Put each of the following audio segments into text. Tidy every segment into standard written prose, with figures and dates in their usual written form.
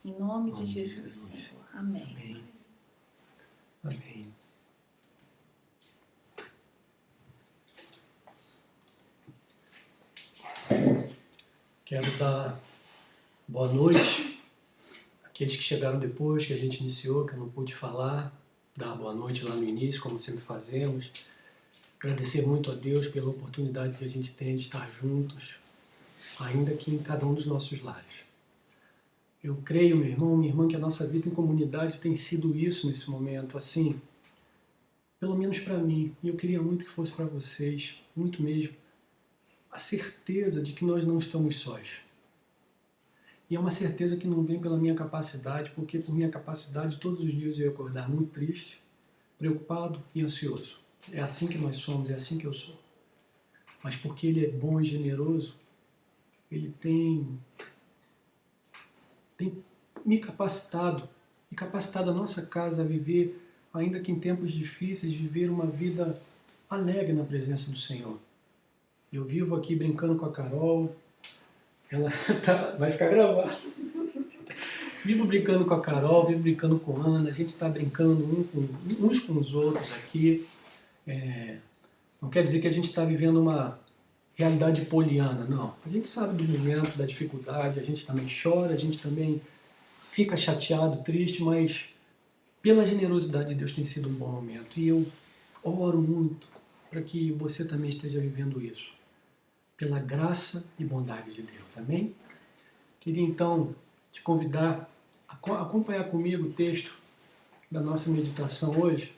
Em nome de Jesus, Senhor. Amém. Amém. Amém. Quero dar boa noite àqueles que chegaram depois, que a gente iniciou, que eu não pude falar. Dar boa noite lá no início, como sempre fazemos. Agradecer muito a Deus pela oportunidade que a gente tem de estar juntos, ainda que em cada um dos nossos lares. Eu creio, meu irmão, minha irmã, que a nossa vida em comunidade tem sido isso nesse momento, assim, pelo menos para mim, e eu queria muito que fosse para vocês, muito mesmo, a certeza de que nós não estamos sós. E é uma certeza que não vem pela minha capacidade, porque por minha capacidade todos os dias eu ia acordar muito triste, preocupado e ansioso. É assim que nós somos, é assim que eu sou. Mas porque Ele é bom e generoso, Ele tem me capacitado e capacitado a nossa casa a viver, ainda que em tempos difíceis, viver uma vida alegre na presença do Senhor. Eu vivo aqui brincando com a Carol, ela vai ficar gravado. Vivo brincando com a Carol, vivo brincando com a Ana, a gente está brincando uns com os outros aqui. Não quer dizer que a gente está vivendo uma realidade poliana, não. A gente sabe do momento, da dificuldade, a gente também chora, a gente também fica chateado, triste, mas pela generosidade de Deus tem sido um bom momento. E eu oro muito para que você também esteja vivendo isso, pela graça e bondade de Deus. Amém? Queria então te convidar a acompanhar comigo o texto da nossa meditação hoje,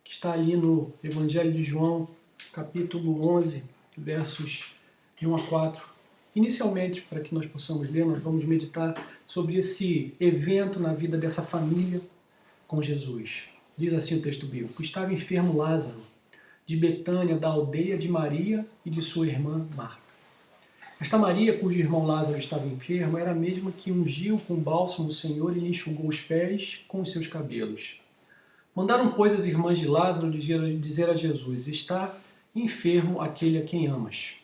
que está ali no Evangelho de João, capítulo 11, versos de 1 a 4. Inicialmente, para que nós possamos ler, nós vamos meditar sobre esse evento na vida dessa família com Jesus. Diz assim o texto bíblico: estava enfermo Lázaro, de Betânia, da aldeia de Maria e de sua irmã Marta. Esta Maria, cujo irmão Lázaro estava enfermo, era a mesma que ungiu com bálsamo o Senhor e lhe enxugou os pés com os seus cabelos. Mandaram, pois, as irmãs de Lázaro dizer a Jesus: está enfermo aquele a quem amas.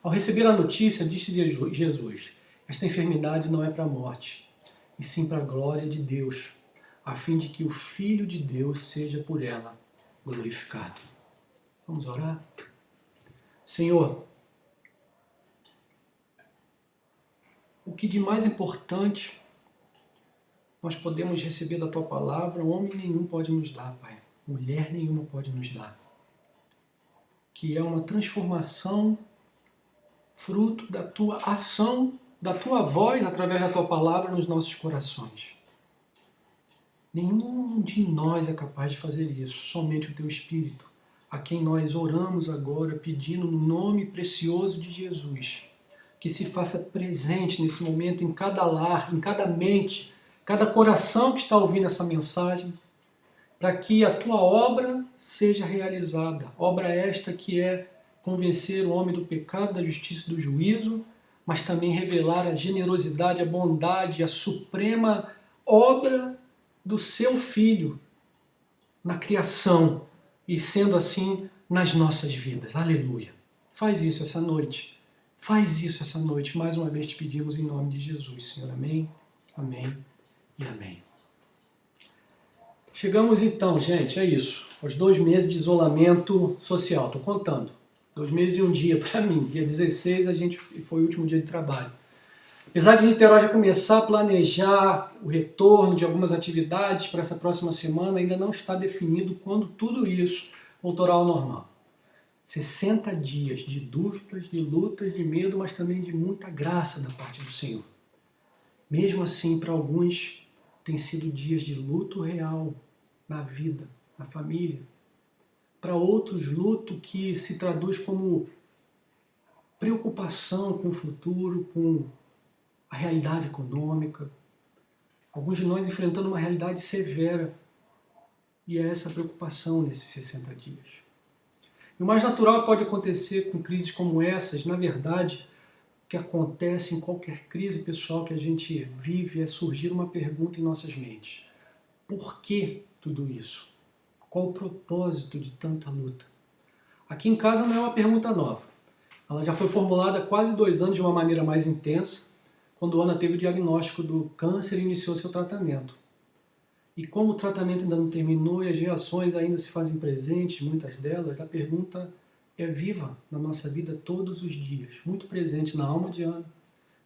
Ao receber a notícia, disse Jesus: esta enfermidade não é para a morte, e sim para a glória de Deus, a fim de que o Filho de Deus seja por ela glorificado. Vamos orar? Senhor, o que de mais importante nós podemos receber da Tua Palavra, homem nenhum pode nos dar, Pai. Mulher nenhuma pode nos dar. Que é uma transformação fruto da Tua ação, da Tua voz, através da Tua Palavra nos nossos corações. Nenhum de nós é capaz de fazer isso, somente o Teu Espírito, a quem nós oramos agora, pedindo no nome precioso de Jesus, que se faça presente nesse momento em cada lar, em cada mente, cada coração que está ouvindo essa mensagem, para que a Tua obra seja realizada. Obra esta que é convencer o homem do pecado, da justiça e do juízo, mas também revelar a generosidade, a bondade, a suprema obra do Seu Filho na criação e, sendo assim, nas nossas vidas. Aleluia! Faz isso essa noite. Faz isso essa noite. Mais uma vez te pedimos em nome de Jesus, Senhor. Amém, amém e amém. Chegamos então, gente, é isso. Aos 2 meses de isolamento social. Estou contando. 2 meses e 1 dia para mim. Dia 16 foi o último dia de trabalho. Apesar de Niterói já começar a planejar o retorno de algumas atividades para essa próxima semana, ainda não está definido quando tudo isso voltará ao normal. 60 dias de dúvidas, de lutas, de medo, mas também de muita graça da parte do Senhor. Mesmo assim, para alguns, tem sido dias de luto real na vida, na família. Para outros, luto que se traduz como preocupação com o futuro, com a realidade econômica. Alguns de nós enfrentando uma realidade severa. E é essa preocupação nesses 60 dias. E o mais natural que pode acontecer com crises como essas, na verdade, o que acontece em qualquer crise pessoal que a gente vive é surgir uma pergunta em nossas mentes. Por que tudo isso? Qual o propósito de tanta luta? Aqui em casa não é uma pergunta nova. Ela já foi formulada há quase 2 anos de uma maneira mais intensa, quando Ana teve o diagnóstico do câncer e iniciou seu tratamento. E como o tratamento ainda não terminou e as reações ainda se fazem presentes, muitas delas, a pergunta é viva na nossa vida todos os dias, muito presente na alma de Ana,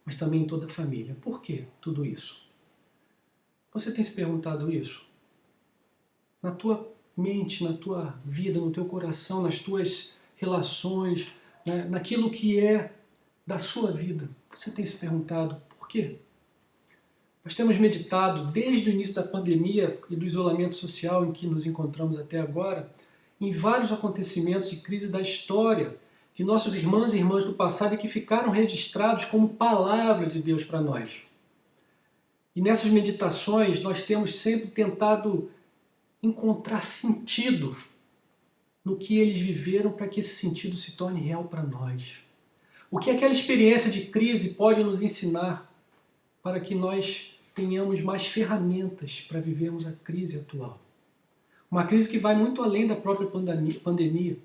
mas também em toda a família. Por que tudo isso? Você tem se perguntado isso? Na tua mente, na tua vida, no teu coração, nas tuas relações, né, naquilo que é da sua vida, você tem se perguntado por quê? Nós temos meditado desde o início da pandemia e do isolamento social em que nos encontramos até agora, em vários acontecimentos e crises da história de nossos irmãos e irmãs do passado e que ficaram registrados como palavra de Deus para nós. E nessas meditações nós temos sempre tentado encontrar sentido no que eles viveram para que esse sentido se torne real para nós. O que aquela experiência de crise pode nos ensinar para que nós tenhamos mais ferramentas para vivermos a crise atual. Uma crise que vai muito além da própria pandemia.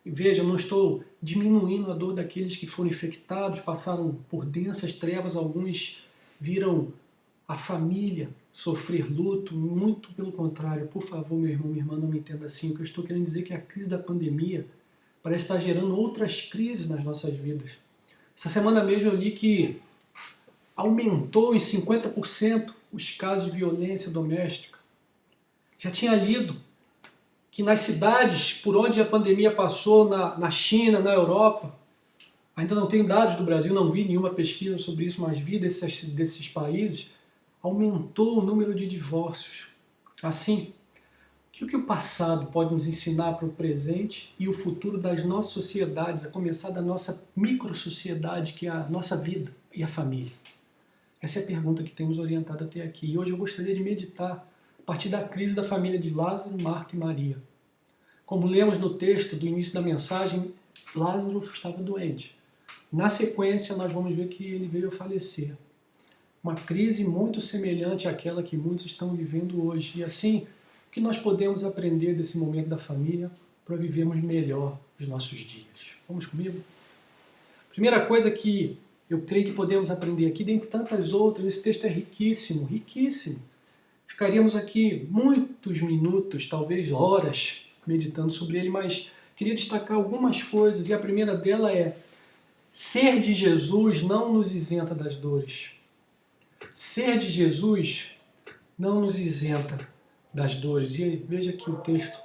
E veja, eu não estou diminuindo a dor daqueles que foram infectados, passaram por densas trevas, alguns viram a família sofrer luto, muito pelo contrário. Por favor, meu irmão, minha irmã, não me entenda assim. O que eu estou querendo dizer é que a crise da pandemia parece estar gerando outras crises nas nossas vidas. Essa semana mesmo eu li que aumentou em 50% os casos de violência doméstica. Já tinha lido que nas cidades por onde a pandemia passou, na China, na Europa, ainda não tenho dados do Brasil, não vi nenhuma pesquisa sobre isso, mas vi desses países, aumentou o número de divórcios. Assim, o que o passado pode nos ensinar para o presente e o futuro das nossas sociedades, a começar da nossa micro-sociedade, que é a nossa vida e a família? Essa é a pergunta que temos orientado até aqui. E hoje eu gostaria de meditar a partir da crise da família de Lázaro, Marta e Maria. Como lemos no texto do início da mensagem, Lázaro estava doente. Na sequência, nós vamos ver que ele veio a falecer. Uma crise muito semelhante àquela que muitos estão vivendo hoje. E assim, o que nós podemos aprender desse momento da família para vivermos melhor os nossos dias? Vamos comigo? Primeira coisa que eu creio que podemos aprender aqui, dentre tantas outras, esse texto é riquíssimo, riquíssimo. Ficaríamos aqui muitos minutos, talvez horas, meditando sobre ele, mas queria destacar algumas coisas, e a primeira dela é: ser de Jesus não nos isenta das dores. Ser de Jesus não nos isenta das dores. E veja aqui o texto.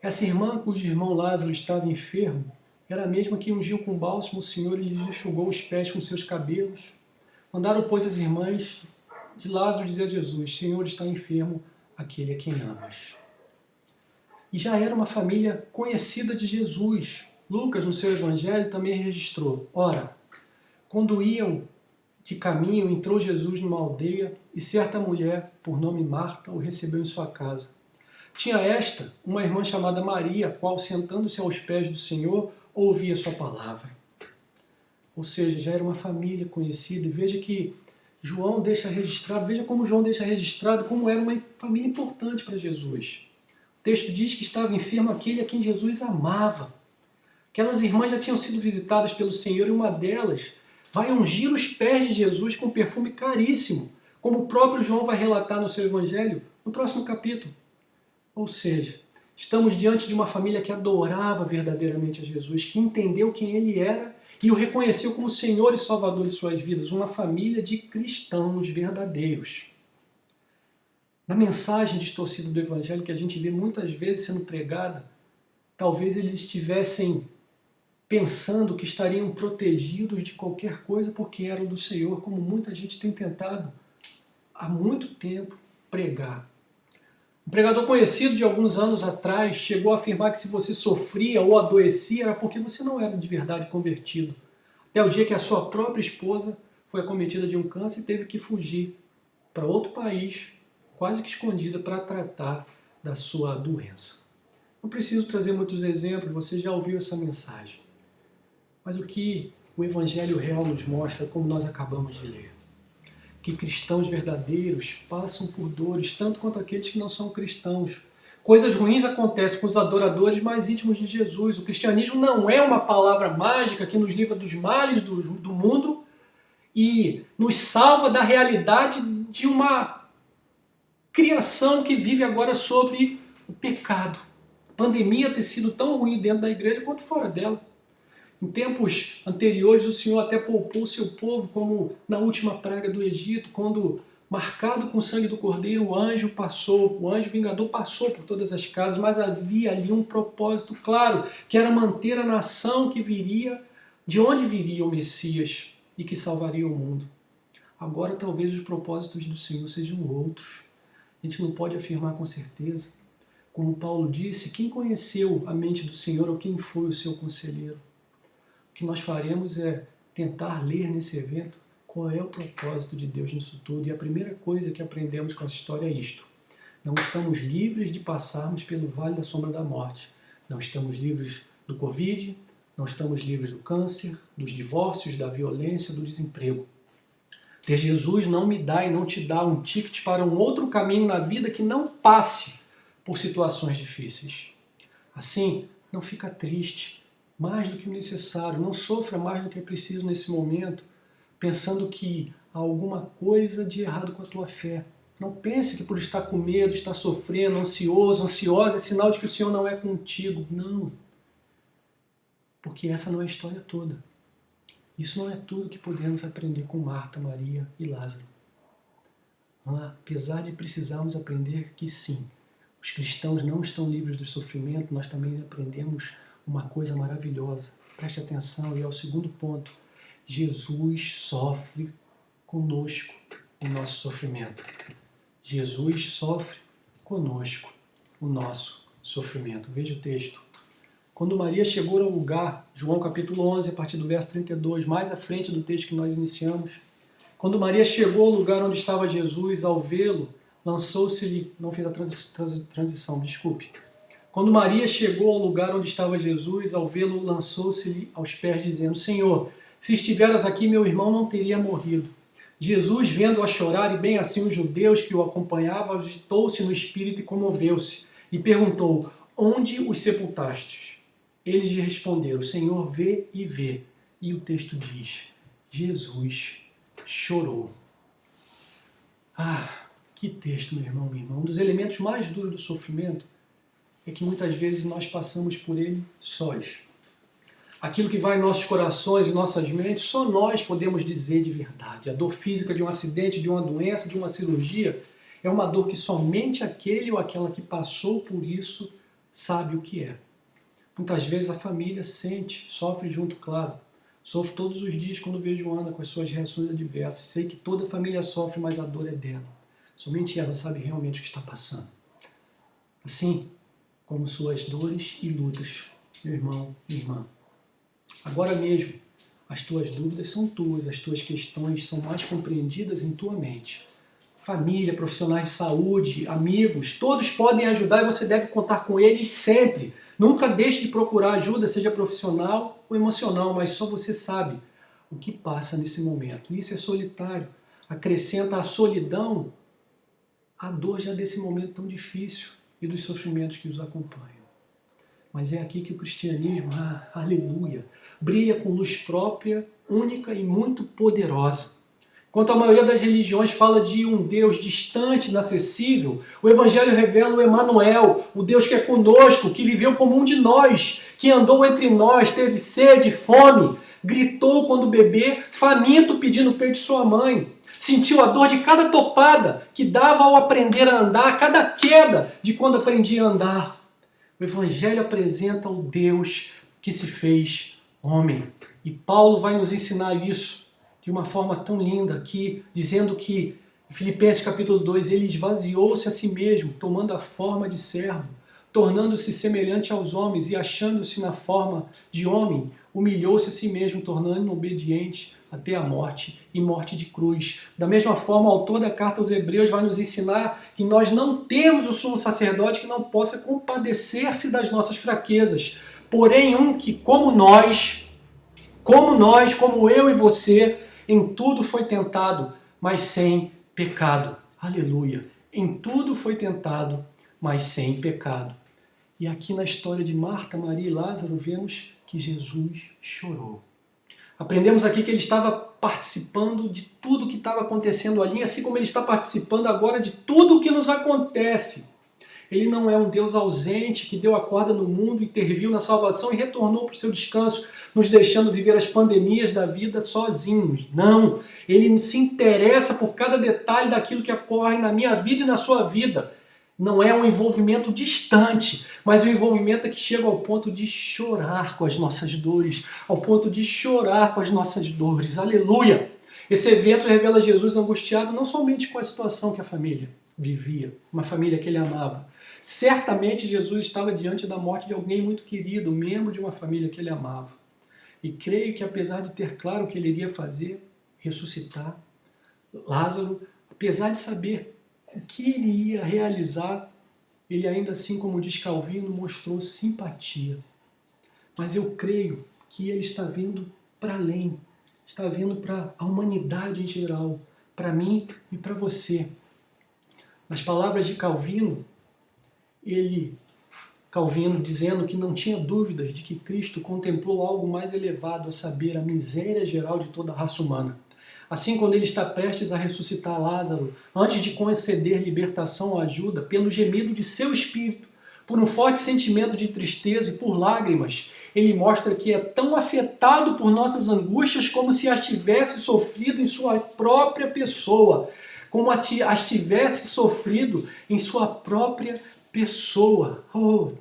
Essa irmã cujo irmão Lázaro estava enfermo, era a mesma que ungiu com bálsamo o Senhor e lhe enxugou os pés com seus cabelos. Mandaram, pois, as irmãs de Lázaro dizer a Jesus: Senhor, está enfermo aquele a quem amas. E já era uma família conhecida de Jesus. Lucas, no seu evangelho, também registrou: ora, quando iam de caminho, entrou Jesus numa aldeia e certa mulher, por nome Marta, o recebeu em sua casa. Tinha esta uma irmã chamada Maria, a qual, sentando-se aos pés do Senhor, ouvia sua palavra. Ou seja, já era uma família conhecida. E veja que João deixa registrado, veja como João deixa registrado como era uma família importante para Jesus. O texto diz que estava enfermo aquele a quem Jesus amava. Aquelas irmãs já tinham sido visitadas pelo Senhor e uma delas vai ungir os pés de Jesus com perfume caríssimo, como o próprio João vai relatar no seu evangelho no próximo capítulo. Ou seja, estamos diante de uma família que adorava verdadeiramente a Jesus, que entendeu quem ele era e o reconheceu como Senhor e Salvador de suas vidas, uma família de cristãos verdadeiros. Na mensagem distorcida do Evangelho que a gente vê muitas vezes sendo pregada, talvez eles estivessem pensando que estariam protegidos de qualquer coisa porque eram do Senhor, como muita gente tem tentado há muito tempo pregar. Um pregador conhecido de alguns anos atrás chegou a afirmar que se você sofria ou adoecia era porque você não era de verdade convertido. Até o dia que a sua própria esposa foi acometida de um câncer e teve que fugir para outro país, quase que escondida, para tratar da sua doença. Não preciso trazer muitos exemplos, você já ouviu essa mensagem. Mas o que o Evangelho real nos mostra, como nós acabamos de ler, que cristãos verdadeiros passam por dores, tanto quanto aqueles que não são cristãos. Coisas ruins acontecem com os adoradores mais íntimos de Jesus. O cristianismo não é uma palavra mágica que nos livra dos males do mundo e nos salva da realidade de uma criação que vive agora sobre o pecado. A pandemia ter sido tão ruim dentro da igreja quanto fora dela. Em tempos anteriores, o Senhor até poupou o seu povo, como na última praga do Egito, quando, marcado com o sangue do Cordeiro, o anjo vingador passou por todas as casas, mas havia ali um propósito claro, que era manter a nação que viria, de onde viria o Messias e que salvaria o mundo. Agora talvez os propósitos do Senhor sejam outros. A gente não pode afirmar com certeza. Como Paulo disse, quem conheceu a mente do Senhor ou quem foi o seu conselheiro? O que nós faremos é tentar ler nesse evento qual é o propósito de Deus nisso tudo. E a primeira coisa que aprendemos com essa história é isto. Não estamos livres de passarmos pelo vale da sombra da morte. Não estamos livres do Covid, não estamos livres do câncer, dos divórcios, da violência, do desemprego. Ter Jesus não me dá e não te dá um ticket para um outro caminho na vida que não passe por situações difíceis. Assim, não fica triste, mais do que o necessário, não sofra mais do que é preciso nesse momento, pensando que há alguma coisa de errado com a tua fé. Não pense que por estar com medo, estar sofrendo, ansioso, ansiosa, é sinal de que o Senhor não é contigo. Não. Porque essa não é a história toda. Isso não é tudo que podemos aprender com Marta, Maria e Lázaro. Apesar de precisarmos aprender que sim, os cristãos não estão livres do sofrimento, nós também aprendemos uma coisa maravilhosa. Preste atenção, e é o segundo ponto. Jesus sofre conosco o nosso sofrimento. Jesus sofre conosco o nosso sofrimento. Veja o texto. Quando Maria chegou ao lugar, João capítulo 11, a partir do verso 32, mais à frente do texto que nós iniciamos, quando Maria chegou ao lugar onde estava Jesus, ao vê-lo, lançou-se-lhe... Não fiz a transição, desculpe. Quando Maria chegou ao lugar onde estava Jesus, ao vê-lo, lançou-se-lhe aos pés, dizendo: Senhor, se estiveras aqui, meu irmão não teria morrido. Jesus, vendo-a chorar, e bem assim os judeus que o acompanhavam, agitou-se no espírito e comoveu-se, e perguntou: Onde os sepultastes? Eles lhe responderam: Senhor, vê e vê. E o texto diz: Jesus chorou. Que texto, meu irmão, minha irmã. Um dos elementos mais duros do sofrimento é que muitas vezes nós passamos por ele sós. Aquilo que vai em nossos corações e nossas mentes, só nós podemos dizer de verdade. A dor física de um acidente, de uma doença, de uma cirurgia, é uma dor que somente aquele ou aquela que passou por isso sabe o que é. Muitas vezes a família sente, sofre junto, claro. Sofro todos os dias quando vejo Ana com as suas reações adversas. Sei que toda a família sofre, mas a dor é dela. Somente ela sabe realmente o que está passando. Assim como suas dores e lutas, meu irmão, minha irmã. Agora mesmo, as tuas dúvidas são tuas, as tuas questões são mais compreendidas em tua mente. Família, profissionais de saúde, amigos, todos podem ajudar e você deve contar com eles sempre. Nunca deixe de procurar ajuda, seja profissional ou emocional, mas só você sabe o que passa nesse momento. Isso é solitário. Acrescenta a solidão a dor já desse momento tão difícil e dos sofrimentos que os acompanham. Mas é aqui que o cristianismo, aleluia, brilha com luz própria, única e muito poderosa. Enquanto a maioria das religiões fala de um Deus distante, inacessível, o Evangelho revela o Emanuel, o Deus que é conosco, que viveu como um de nós, que andou entre nós, teve sede, fome, gritou quando bebê, faminto pedindo peito de sua mãe, sentiu a dor de cada topada que dava ao aprender a andar, cada queda de quando aprendia a andar. O Evangelho apresenta o Deus que se fez homem. E Paulo vai nos ensinar isso de uma forma tão linda aqui, dizendo que, em Filipenses capítulo 2, ele esvaziou-se a si mesmo, tomando a forma de servo, tornando-se semelhante aos homens e achando-se na forma de homem, humilhou-se a si mesmo, tornando-se obediente até a morte e morte de cruz. Da mesma forma, o autor da carta aos Hebreus vai nos ensinar que nós não temos o sumo sacerdote que não possa compadecer-se das nossas fraquezas, porém um que, como eu e você, em tudo foi tentado, mas sem pecado. Aleluia! Em tudo foi tentado, mas sem pecado. E aqui na história de Marta, Maria e Lázaro, vemos que Jesus chorou. Aprendemos aqui que ele estava participando de tudo que estava acontecendo ali, assim como ele está participando agora de tudo o que nos acontece. Ele não é um Deus ausente que deu a corda no mundo, interviu na salvação e retornou para o seu descanso, nos deixando viver as pandemias da vida sozinhos. Não, ele se interessa por cada detalhe daquilo que ocorre na minha vida e na sua vida. Não é um envolvimento distante, mas um envolvimento que chega ao ponto de chorar com as nossas dores, ao ponto de chorar com as nossas dores. Aleluia! Esse evento revela Jesus angustiado não somente com a situação que a família vivia, uma família que ele amava. Certamente Jesus estava diante da morte de alguém muito querido, membro de uma família que ele amava. E creio que apesar de ter claro o que ele iria fazer, ressuscitar Lázaro, apesar de saber o que ele ia realizar, ele ainda assim, como diz Calvino, mostrou simpatia. Mas eu creio que ele está vindo para além, está vindo para a humanidade em geral, para mim e para você. Nas palavras de Calvino, Calvino dizendo que não tinha dúvidas de que Cristo contemplou algo mais elevado, a saber, a miséria geral de toda a raça humana. Assim, quando ele está prestes a ressuscitar Lázaro, antes de conceder libertação ou ajuda, pelo gemido de seu espírito, por um forte sentimento de tristeza e por lágrimas, ele mostra que é tão afetado por nossas angústias como se as tivesse sofrido em sua própria pessoa, como as tivesse sofrido em sua própria pessoa. Oh.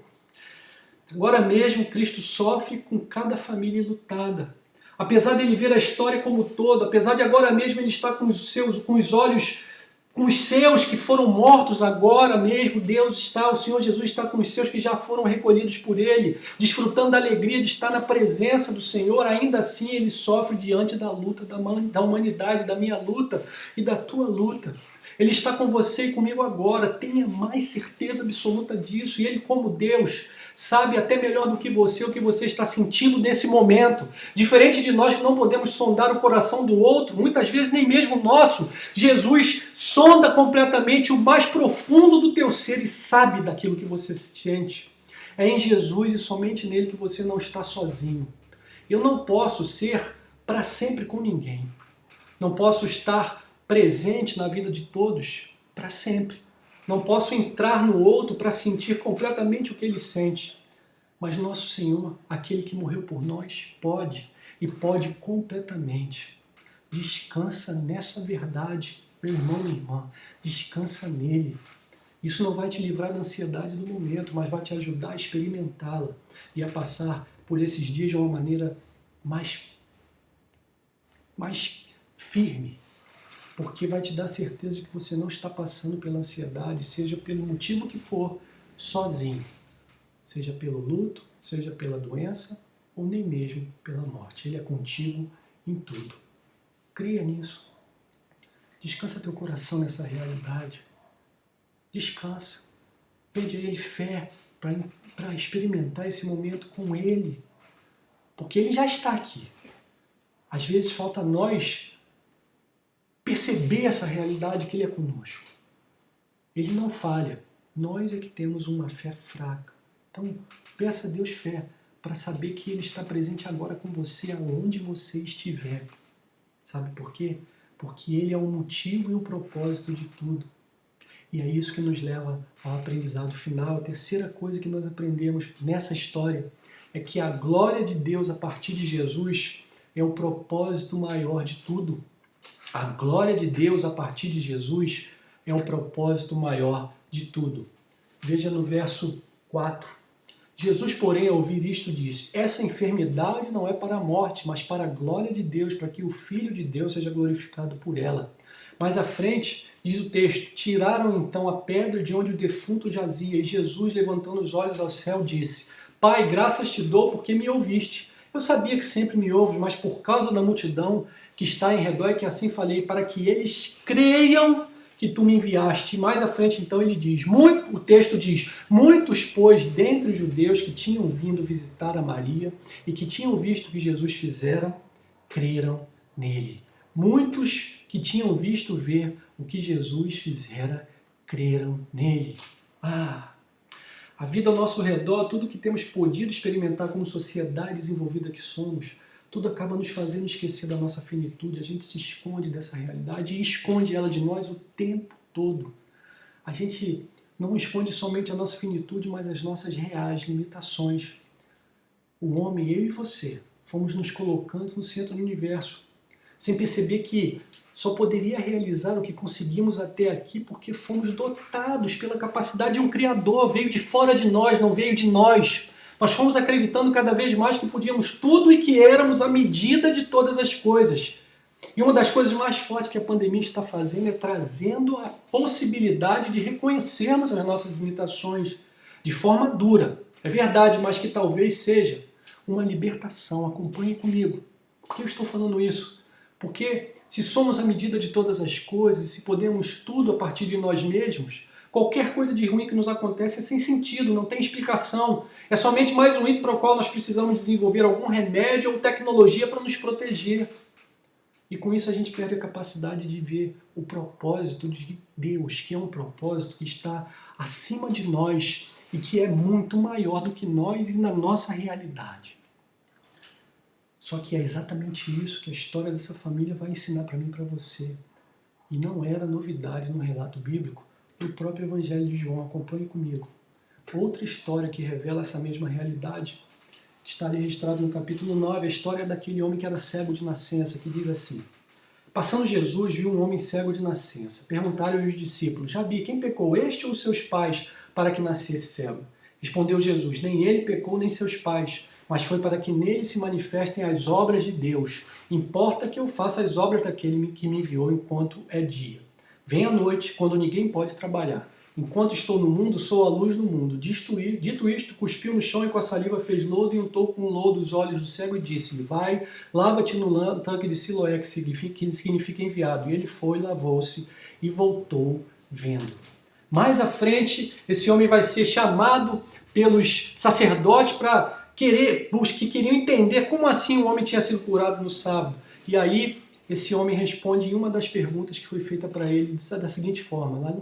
Agora mesmo Cristo sofre com cada família enlutada. Apesar de ele ver a história como todo, apesar de agora mesmo ele estar com os seus que foram mortos agora mesmo, o Senhor Jesus está com os seus que já foram recolhidos por ele, desfrutando da alegria de estar na presença do Senhor, ainda assim ele sofre diante da luta da humanidade, da minha luta e da tua luta. Ele está com você e comigo agora, tenha mais certeza absoluta disso, e ele, como Deus, sabe até melhor do que você o que você está sentindo nesse momento. Diferente de nós que não podemos sondar o coração do outro, muitas vezes nem mesmo o nosso, Jesus sonda completamente o mais profundo do teu ser e sabe daquilo que você sente. É em Jesus e somente nele que você não está sozinho. Eu não posso ser para sempre com ninguém. Não posso estar presente na vida de todos para sempre. Não posso entrar no outro para sentir completamente o que ele sente. Mas nosso Senhor, aquele que morreu por nós, pode, e pode completamente. Descansa nessa verdade, meu irmão, minha irmã. Descansa nele. Isso não vai te livrar da ansiedade do momento, mas vai te ajudar a experimentá-la e a passar por esses dias de uma maneira mais firme. Porque vai te dar certeza de que você não está passando pela ansiedade, seja pelo motivo que for, sozinho. Seja pelo luto, seja pela doença, ou nem mesmo pela morte. Ele é contigo em tudo. Creia nisso. Descansa teu coração nessa realidade. Descansa. Pede a Ele fé para experimentar esse momento com Ele. Porque Ele já está aqui. Às vezes falta a nós perceber essa realidade que Ele é conosco. Ele não falha. Nós é que temos uma fé fraca. Então, peça a Deus fé para saber que Ele está presente agora com você, aonde você estiver. Sabe por quê? Porque Ele é o motivo e o propósito de tudo. E é isso que nos leva ao aprendizado final. A terceira coisa que nós aprendemos nessa história é que a glória de Deus a partir de Jesus é o propósito maior de tudo. A glória de Deus a partir de Jesus é o propósito maior de tudo. Veja no verso 4. Jesus, porém, ao ouvir isto, disse: essa enfermidade não é para a morte, mas para a glória de Deus, para que o Filho de Deus seja glorificado por ela. Mais à frente, diz o texto: tiraram então a pedra de onde o defunto jazia, e Jesus, levantando os olhos ao céu, disse: Pai, graças te dou porque me ouviste. Eu sabia que sempre me ouves, mas por causa da multidão que está em redor é que assim falei, para que eles creiam que tu me enviaste. E mais à frente, então, ele diz, o texto diz, muitos, pois, dentre os judeus que tinham vindo visitar a Maria e que tinham visto o que Jesus fizera, creram nele. Muitos que tinham visto ver o que Jesus fizera, creram nele. A vida ao nosso redor, tudo que temos podido experimentar como sociedade desenvolvida que somos, tudo acaba nos fazendo esquecer da nossa finitude. A gente se esconde dessa realidade e esconde ela de nós o tempo todo. A gente não esconde somente a nossa finitude, mas as nossas reais limitações. O homem, eu e você, fomos nos colocando no centro do universo, sem perceber que só poderia realizar o que conseguimos até aqui porque fomos dotados pela capacidade de um Criador. Veio de fora de nós, não veio de nós. Nós fomos acreditando cada vez mais que podíamos tudo e que éramos a medida de todas as coisas. E uma das coisas mais fortes que a pandemia está fazendo é trazendo a possibilidade de reconhecermos as nossas limitações de forma dura. É verdade, mas que talvez seja uma libertação. Acompanhe comigo. Por que eu estou falando isso? Porque se somos a medida de todas as coisas, se podemos tudo a partir de nós mesmos, qualquer coisa de ruim que nos acontece é sem sentido, não tem explicação. É somente mais um item para o qual nós precisamos desenvolver algum remédio ou tecnologia para nos proteger. E com isso a gente perde a capacidade de ver o propósito de Deus, que é um propósito que está acima de nós e que é muito maior do que nós e na nossa realidade. Só que é exatamente isso que a história dessa família vai ensinar para mim e para você. E não era novidade no relato bíblico do próprio Evangelho de João. Acompanhe comigo. Outra história que revela essa mesma realidade, que está ali registrado no capítulo 9, a história daquele homem que era cego de nascença, que diz assim: Passando Jesus, viu um homem cego de nascença. Perguntaram-lhe os discípulos: Rabi, quem pecou, este ou seus pais, para que nascesse cego? Respondeu Jesus: Nem ele pecou, nem seus pais, mas foi para que nele se manifestem as obras de Deus. Importa que eu faça as obras daquele que me enviou enquanto é dia. Vem a noite, quando ninguém pode trabalhar. Enquanto estou no mundo, sou a luz do mundo. Dito isto, cuspiu no chão e com a saliva fez lodo e untou com o lodo os olhos do cego e disse-lhe: Vai, lava-te no tanque de Siloé, que significa enviado. E ele foi, lavou-se e voltou vendo. Mais à frente, esse homem vai ser chamado pelos sacerdotes para que queriam entender como assim o homem tinha sido curado no sábado. E aí, esse homem responde em uma das perguntas que foi feita para ele da seguinte forma, lá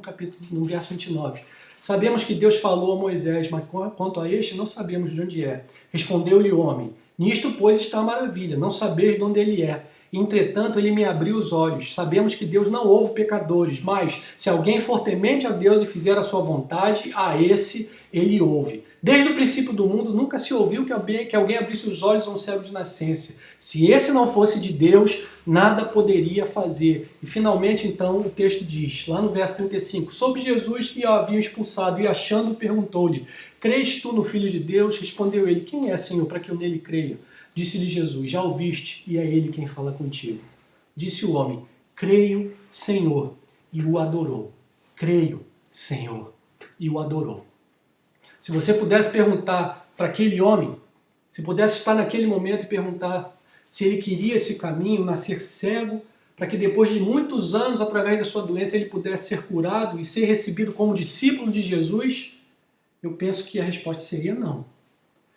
no verso 29. Sabemos que Deus falou a Moisés, mas quanto a este não sabemos de onde é. Respondeu-lhe o homem: Nisto, pois, está a maravilha, não sabeis de onde ele é. Entretanto, ele me abriu os olhos. Sabemos que Deus não ouve pecadores, mas se alguém for temente a Deus e fizer a sua vontade, a esse ele ouve. Desde o princípio do mundo, nunca se ouviu que alguém abrisse os olhos a um cego de nascença. Se esse não fosse de Deus, nada poderia fazer. E finalmente, então, o texto diz, lá no verso 35, Soube Jesus que o haviam expulsado e achando, perguntou-lhe: Crês tu no Filho de Deus? Respondeu ele: Quem é, Senhor, para que eu nele creia? Disse-lhe Jesus: Já ouviste, e é ele quem fala contigo. Disse o homem: Creio, Senhor, e o adorou. Creio, Senhor, e o adorou. Se você pudesse perguntar para aquele homem, se pudesse estar naquele momento e perguntar se ele queria esse caminho, nascer cego, para que depois de muitos anos, através da sua doença, ele pudesse ser curado e ser recebido como discípulo de Jesus, eu penso que a resposta seria não.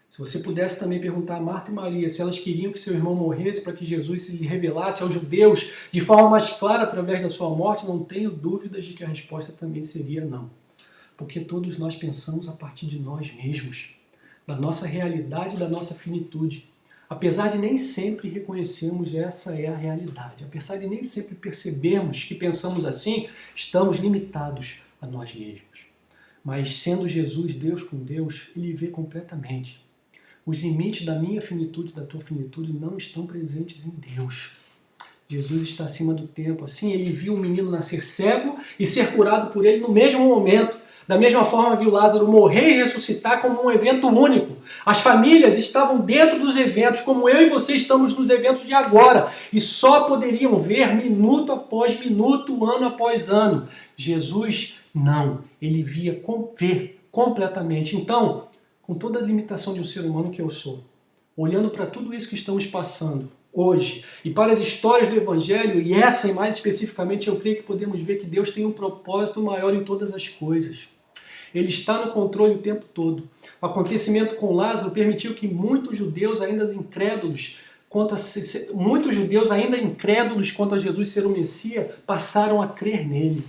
Se você pudesse também perguntar a Marta e Maria se elas queriam que seu irmão morresse para que Jesus se revelasse aos judeus de forma mais clara através da sua morte, não tenho dúvidas de que a resposta também seria não. Porque todos nós pensamos a partir de nós mesmos, da nossa realidade, da nossa finitude. Apesar de nem sempre reconhecermos essa é a realidade, apesar de nem sempre percebermos que pensamos assim, estamos limitados a nós mesmos. Mas sendo Jesus Deus com Deus, Ele vê completamente. Os limites da minha finitude, da tua finitude, não estão presentes em Deus. Jesus está acima do tempo. Assim, Ele viu um menino nascer cego e ser curado por Ele no mesmo momento. Da mesma forma, viu Lázaro morrer e ressuscitar como um evento único. As famílias estavam dentro dos eventos, como eu e você estamos nos eventos de agora, e só poderiam ver minuto após minuto, ano após ano. Jesus, não. Ele via ver completamente. Então, com toda a limitação de um ser humano que eu sou, olhando para tudo isso que estamos passando hoje, e para as histórias do Evangelho, e essa e mais especificamente, eu creio que podemos ver que Deus tem um propósito maior em todas as coisas. Ele está no controle o tempo todo. O acontecimento com Lázaro permitiu que muitos judeus ainda incrédulos quanto a Jesus ser o Messias passaram a crer nele.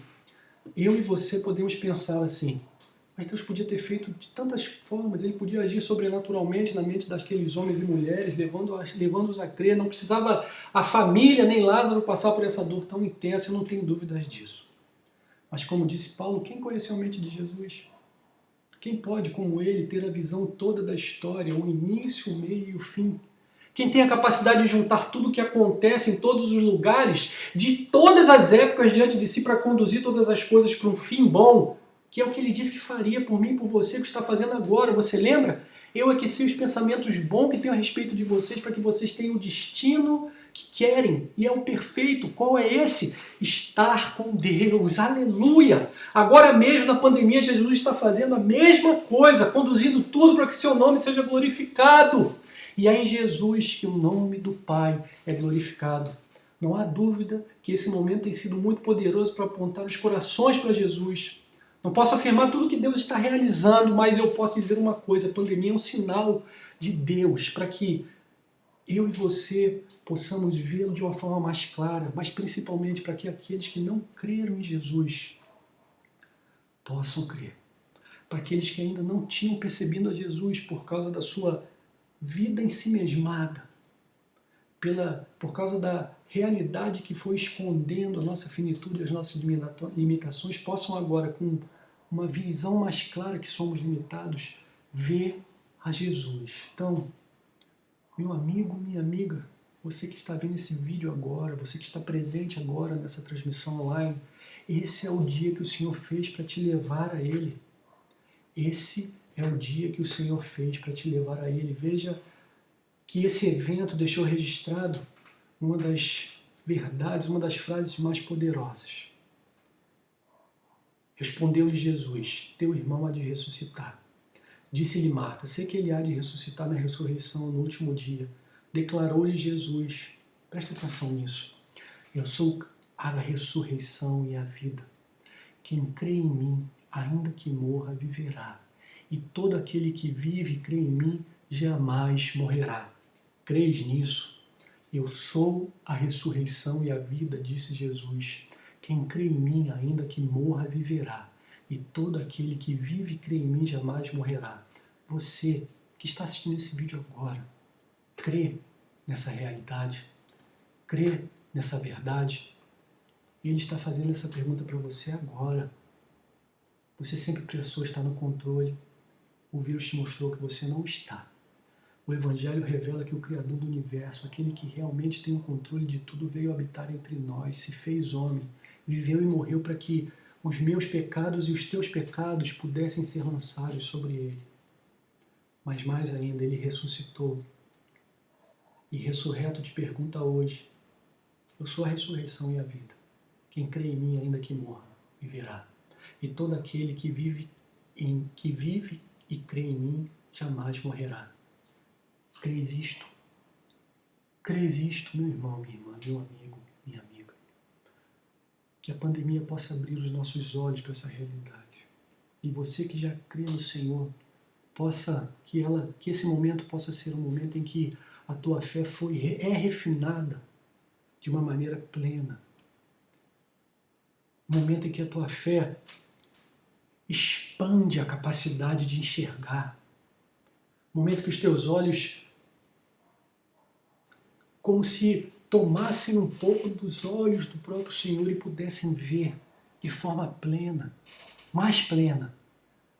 Eu e você podemos pensar assim: Mas Deus podia ter feito de tantas formas, Ele podia agir sobrenaturalmente na mente daqueles homens e mulheres, levando-os a crer. Não precisava a família nem Lázaro passar por essa dor tão intensa, eu não tenho dúvidas disso. Mas como disse Paulo, quem conheceu a mente de Jesus? Quem pode, como ele, ter a visão toda da história, o início, o meio e o fim? Quem tem a capacidade de juntar tudo o que acontece em todos os lugares, de todas as épocas diante de si, para conduzir todas as coisas para um fim bom, que é o que ele disse que faria por mim e por você, que está fazendo agora. Você lembra? Eu aqueci os pensamentos bons que tenho a respeito de vocês, para que vocês tenham o destino que querem, e é o perfeito. Qual é esse? Estar com Deus, aleluia! Agora mesmo na pandemia, Jesus está fazendo a mesma coisa, conduzindo tudo para que seu nome seja glorificado. E é em Jesus que o nome do Pai é glorificado. Não há dúvida que esse momento tem sido muito poderoso para apontar os corações para Jesus. Não posso afirmar tudo que Deus está realizando, mas eu posso dizer uma coisa: a pandemia é um sinal de Deus para que eu e você possamos vê-lo de uma forma mais clara, mas principalmente para que aqueles que não creram em Jesus possam crer. Para aqueles que ainda não tinham percebido a Jesus por causa da sua vida em si mesmada, por causa da realidade que foi escondendo a nossa finitude e as nossas limitações, possam agora, com uma visão mais clara que somos limitados, ver a Jesus. Então, meu amigo, minha amiga, você que está vendo esse vídeo agora, você que está presente agora nessa transmissão online, esse é o dia que o Senhor fez para te levar a Ele. Esse é o dia que o Senhor fez para te levar a Ele. Veja que esse evento deixou registrado uma das verdades, uma das frases mais poderosas. Respondeu-lhe Jesus: teu irmão há de ressuscitar. Disse-lhe Marta: sei que ele há de ressuscitar na ressurreição no último dia. Declarou-lhe Jesus: presta atenção nisso. Eu sou a ressurreição e a vida. Quem crê em mim, ainda que morra, viverá. E todo aquele que vive e crê em mim, jamais morrerá. Crês nisso? Eu sou a ressurreição e a vida, disse Jesus. Quem crê em mim, ainda que morra, viverá. E todo aquele que vive e crê em mim, jamais morrerá. Você que está assistindo esse vídeo agora, crê nessa realidade? Crê nessa verdade? Ele está fazendo essa pergunta para você agora. Você sempre pensou estar no controle. O vírus te mostrou que você não está. O Evangelho revela que o Criador do Universo, aquele que realmente tem o controle de tudo, veio habitar entre nós, se fez homem, viveu e morreu para que os meus pecados e os teus pecados pudessem ser lançados sobre ele. Mas mais ainda, ele ressuscitou. E ressurreto te pergunta hoje: eu sou a ressurreição e a vida. Quem crê em mim, ainda que morra, viverá. E todo aquele que vive e crê em mim, jamais morrerá. Crês isto? Crês isto, meu irmão, minha irmã, meu amigo, minha amiga? Que a pandemia possa abrir os nossos olhos para essa realidade. E você que já crê no Senhor, que esse momento possa ser um momento em que a tua fé é refinada de uma maneira plena. Um momento em que a tua fé expande a capacidade de enxergar. Um momento que os teus olhos, como se tomassem um pouco dos olhos do próprio Senhor e pudessem ver de forma plena, mais plena,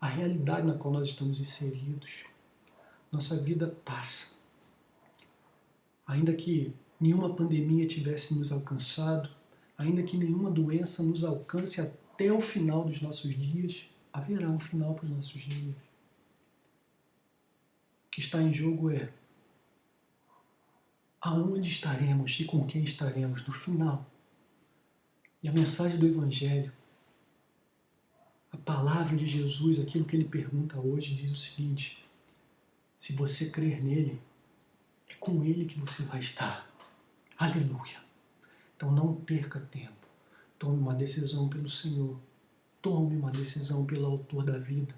a realidade na qual nós estamos inseridos. Nossa vida passa. Ainda que nenhuma pandemia tivesse nos alcançado, ainda que nenhuma doença nos alcance até o final dos nossos dias, haverá um final para os nossos dias. O que está em jogo é aonde estaremos e com quem estaremos no final. E a mensagem do Evangelho, a palavra de Jesus, aquilo que ele pergunta hoje, diz o seguinte: se você crer nele, é com ele que você vai estar. Aleluia! Então não perca tempo. Tome uma decisão pelo Senhor. Tome uma decisão pelo autor da vida,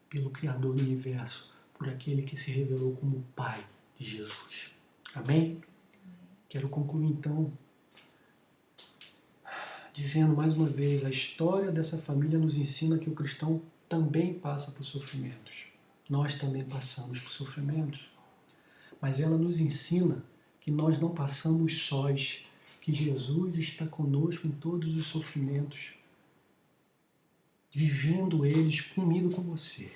pelo Criador do Universo, por aquele que se revelou como o Pai de Jesus. Amém? Quero concluir então dizendo mais uma vez, a história dessa família nos ensina que o cristão também passa por sofrimentos. Nós também passamos por sofrimentos. Mas ela nos ensina que nós não passamos sós, que Jesus está conosco em todos os sofrimentos, vivendo eles comigo, com você.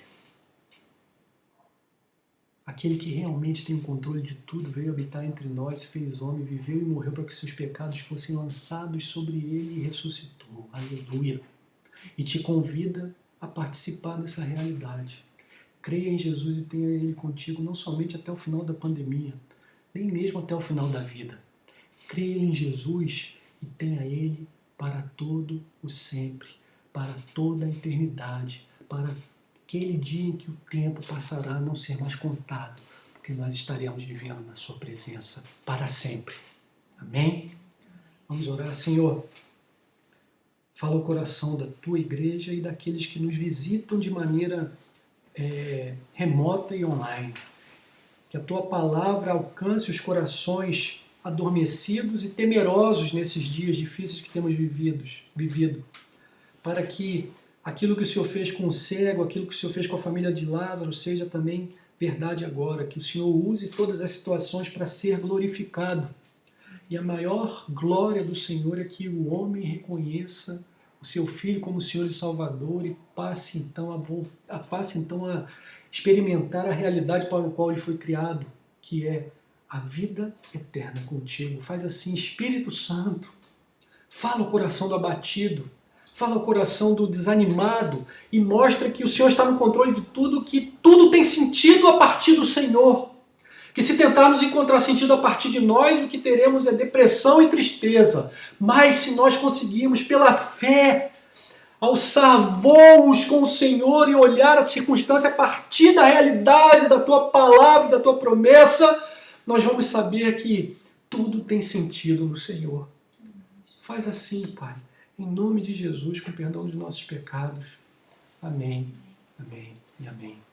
Aquele que realmente tem o controle de tudo veio habitar entre nós, se fez homem, viveu e morreu para que seus pecados fossem lançados sobre ele e ressuscitou. Aleluia! E te convida a participar dessa realidade. Creia em Jesus e tenha Ele contigo não somente até o final da pandemia, nem mesmo até o final da vida. Creia em Jesus e tenha Ele para todo o sempre, para toda a eternidade, para aquele dia em que o tempo passará a não ser mais contado, porque nós estaremos vivendo na sua presença para sempre. Amém? Vamos orar. Senhor, fala o coração da tua igreja e daqueles que nos visitam de maneira remota e online. Que a tua palavra alcance os corações adormecidos e temerosos nesses dias difíceis que temos vivido, para que aquilo que o Senhor fez com o cego, aquilo que o Senhor fez com a família de Lázaro, seja também verdade agora, que o Senhor use todas as situações para ser glorificado. E a maior glória do Senhor é que o homem reconheça o seu Filho como Senhor e Salvador e passe então a experimentar a realidade para a qual ele foi criado, que é a vida eterna contigo. Faz assim, Espírito Santo, fala o coração do abatido, fala o coração do desanimado e mostra que o Senhor está no controle de tudo, que tudo tem sentido a partir do Senhor. Que se tentarmos encontrar sentido a partir de nós, o que teremos é depressão e tristeza. Mas se nós conseguirmos, pela fé, alçar voos com o Senhor e olhar a circunstância a partir da realidade da tua palavra, da tua promessa, nós vamos saber que tudo tem sentido no Senhor. Faz assim, Pai, em nome de Jesus, com perdão dos nossos pecados. Amém, amém e amém.